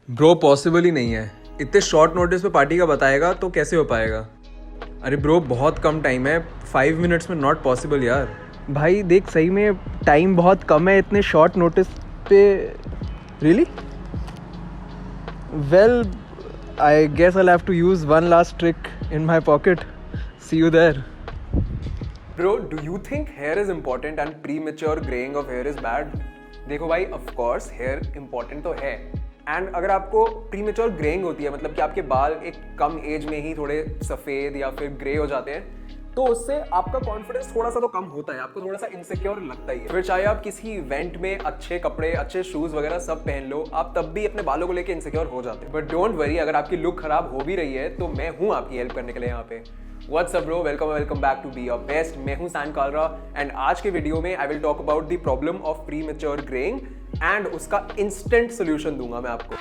Bro possible ही नहीं है। इतने शॉर्ट नोटिस पे पार्टी का बताएगा तो कैसे हो पाएगा। अरे ब्रो बहुत कम टाइम है, 5 मिनट्स में नॉट पॉसिबल यार। भाई देख, सही में टाइम बहुत कम है इतने शॉर्ट नोटिस पे। Really? Well, I guess I have to use one last trick in my pocket. See you there. Bro do you think hair is important and premature greying of hair is bad? देखो भाई, of course hair important तो है, and अगर आपको pre mature greying होती है, मतलब कि आपके बाल एक कम एज में ही थोड़े सफ़ेद या फिर ग्रे हो जाते हैं, तो उससे आपका कॉन्फिडेंस थोड़ा सा तो कम होता है, आपको थोड़ा सा इनसिक्योर लगता ही है। फिर चाहे आप किसी इवेंट में अच्छे कपड़े, अच्छे शूज वगैरह सब पहन लो, आप तब भी अपने बालों को लेकर इनसिक्योर हो जाते हैं। बट डोंट वरी, अगर आपकी लुक खराब हो भी रही है तो मैं हूं आपकी हेल्प करने के लिए यहाँ पे। What's up bro, welcome back to be your best. मैं हूं सैन कालरा, एंड आज के वीडियो में I will talk about the problem of premature greying and उसका इंस्टेंट सोल्यूशन दूंगा मैं आपको।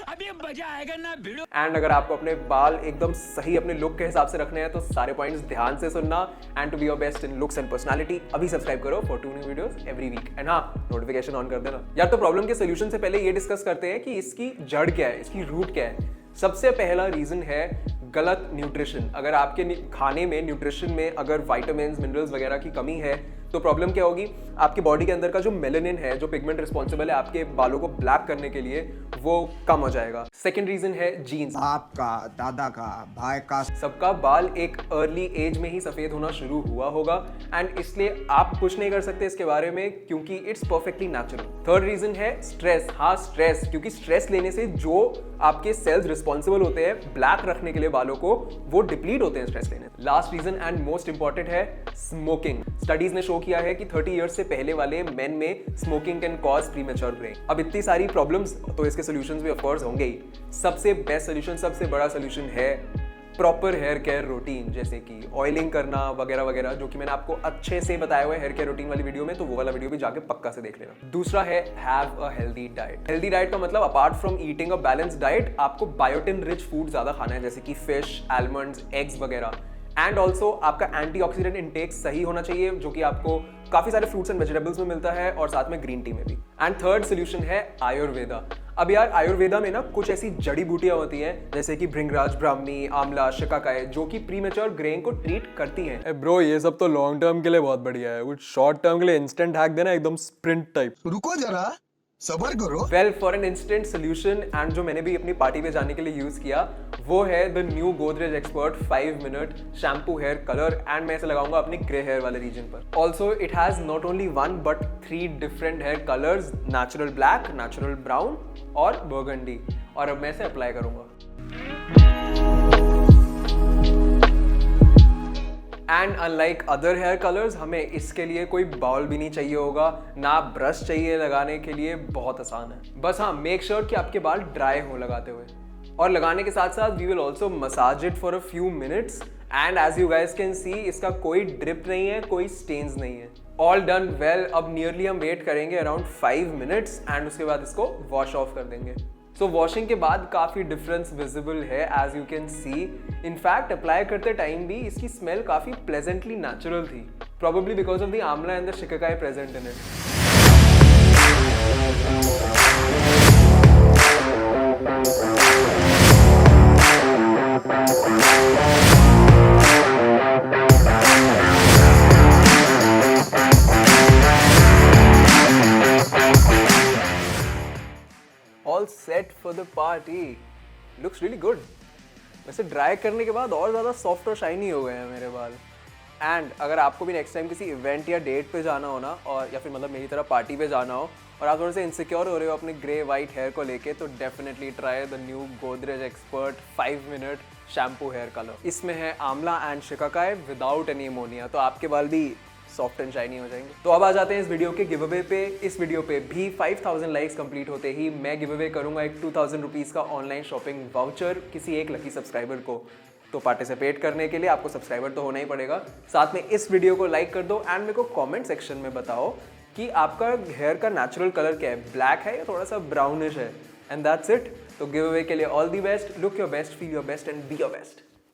अभी मजा आएगा ना भिड़ो। एंड अगर आपको अपने बाल एकदम सही अपने लुक के हिसाब से रखने हैं तो सारे पॉइंट्स ध्यान से सुनना। And to be your best in looks and personality, अभी सब्सक्राइब करो for 2 new videos every week. And हाँ, नोटिफिकेशन ऑन कर देना यार। तो प्रॉब्लम के सोल्यूशन से पहले ये डिस्कस करते हैं कि इसकी जड़ क्या है, इसकी रूट क्या है। सबसे पहला रीजन है गलत न्यूट्रिशन। अगर आपके खाने में, न्यूट्रिशन में अगर विटामिन्स, मिनरल्स वगैरह की कमी है तो प्रॉब्लम क्या होगी, आपकी बॉडी के अंदर का जो मेलानिन है, जो पिगमेंट रिस्पॉन्सिबल है आपके बालों को ब्लैक करने के लिए, वो कम हो जाएगा। सेकंड रीजन है जीन्स। बाप का, दादा का, भाई का, सबका बाल एक अर्ली एज में ही सफेद होना शुरू हुआ होगा, एंड इसलिए आप कुछ नहीं कर सकते इसके बारे में, क्योंकि it's perfectly natural. Third reason है स्ट्रेस। हाँ, स्ट्रेस, क्योंकि स्ट्रेस लेने से जो आपके सेल्स रिस्पॉन्सिबल होते हैं ब्लैक रखने के लिए बालों को, वो डिप्लीट होते हैं स्ट्रेस लेने से। Last reason and most important है स्मोकिंग। स्टडीज ने शो किया है कि 30 इयर्स से पहले वाले मेन में smoking can cause premature greying. अब इतनी सारी प्रॉब्लम्स, तो इसके सॉल्यूशंस भी ऑफ कोर्स होंगे ही। सबसे बेस्ट सॉल्यूशन, सबसे बड़ा सॉल्यूशन है प्रॉपर हेयर केयर रूटीन, जैसे कि ऑयलिंग करना वगैरह वगैरह, जो कि मैंने आपको अच्छे से बताया हुआ है हेयर केयर रूटीन वाली वीडियो में, तो वो वाला वीडियो भी जाके पक्का से देख लेना। दूसरा है have a healthy diet. Healthy diet का मतलब apart from eating a balanced diet, आपको बायोटिन रिच फूड ज्यादा खाना है, जैसे कि फिश, आलमंड्स, एग्स वगैरह। एंड ऑल्सो आपका एंटीऑक्सीडेंट इंटेक सही होना चाहिए, जो कि आपको काफी सारे फ्रूट्स एंड वेजिटेबल्स में मिलता है, और साथ में ग्रीन टी में भी। एंड थर्ड सोल्यूशन है आयुर्वेदा। अब यार, आयुर्वेदा में ना कुछ ऐसी जड़ी बूटियां होती हैं, जैसे कि भृंगराज, ब्राह्मी, आंवला, शिकाकाई, जो कि प्रीमेच्योर ग्रेइंग को ट्रीट करती हैं। ब्रो ये सब तो लॉन्ग टर्म के लिए बहुत बढ़िया है, कुछ शॉर्ट टर्म के लिए इंस्टेंट हैक देना, एकदम स्प्रिंट टाइप। रुको जरा, सबर करो। Well, for an instant solution, and जो मैंने भी अपनी पार्टी पे जाने के लिए यूज किया, वो है the new Godrej expert 5 minute shampoo hair colour. And मैं इसे लगाऊंगा अपनी ग्रे हेयर वाले रीजन पर। Also it has not only 1 but 3 different hair colours, natural black, natural brown और बर्गंडी। और अब मैं इसे अप्लाई करूंगा। And unlike other hair colours, हमें इसके लिए कोई बाउल भी नहीं चाहिए होगा, ना ब्रश चाहिए लगाने के लिए, बहुत आसान है। बस हाँ, मेक श्योर कि आपके बाल ड्राई हो लगाते हुए। और लगाने के साथ साथ we will also massage it for a few minutes, and as you guys can see, इसका कोई ड्रिप नहीं है, कोई स्टेन्स नहीं है। All done well. अब नियरली हम वेट करेंगे अराउंड 5 मिनट्स, एंड उसके बाद इसको वॉश ऑफ कर देंगे। सो वॉशिंग के बाद काफ़ी डिफरेंस विजिबल है, as you can see. In fact apply करते टाइम भी इसकी स्मेल काफ़ी प्लेजेंटली नेचुरल थी, probably because of the amla and the shikakai present in it. All set for the party. Looks really good. वैसे ड्राई करने के बाद और ज़्यादा सॉफ्ट और शाइनी हो गए हैं मेरे बाल। एंड अगर आपको भी नेक्स्ट टाइम किसी इवेंट या डेट पे जाना हो ना, और या फिर मतलब मेरी तरह पार्टी पे जाना हो, और आप थोड़े से इनसिक्योर हो रहे हो अपने ग्रे वाइट हेयर को लेके, तो definitely try the new Godrej expert 5 minute shampoo hair colour. इसमें है amla and shikakai without any ammonia, तो आपके बाल भी सॉफ्ट एंड शाइनी हो जाएंगे। तो अब आ जाते हैं इस वीडियो के गिव अवे पे। इस वीडियो पे भी 5000 लाइक्स कंप्लीट होते ही मैं गिव अवे करूंगा एक 2000 रुपीज़ का ऑनलाइन शॉपिंग वाउचर किसी एक लकी सब्सक्राइबर को। तो पार्टिसिपेट करने के लिए आपको सब्सक्राइबर तो होना ही पड़ेगा, साथ में इस वीडियो को लाइक कर दो, एंड मेरे को कॉमेंट सेक्शन में बताओ कि आपका हेयर का नेचुरल कलर क्या है, ब्लैक है या थोड़ा सा ब्राउनिश है। And that's it. तो गिव अवे के लिए all the best, look your best, feel your best and B your best.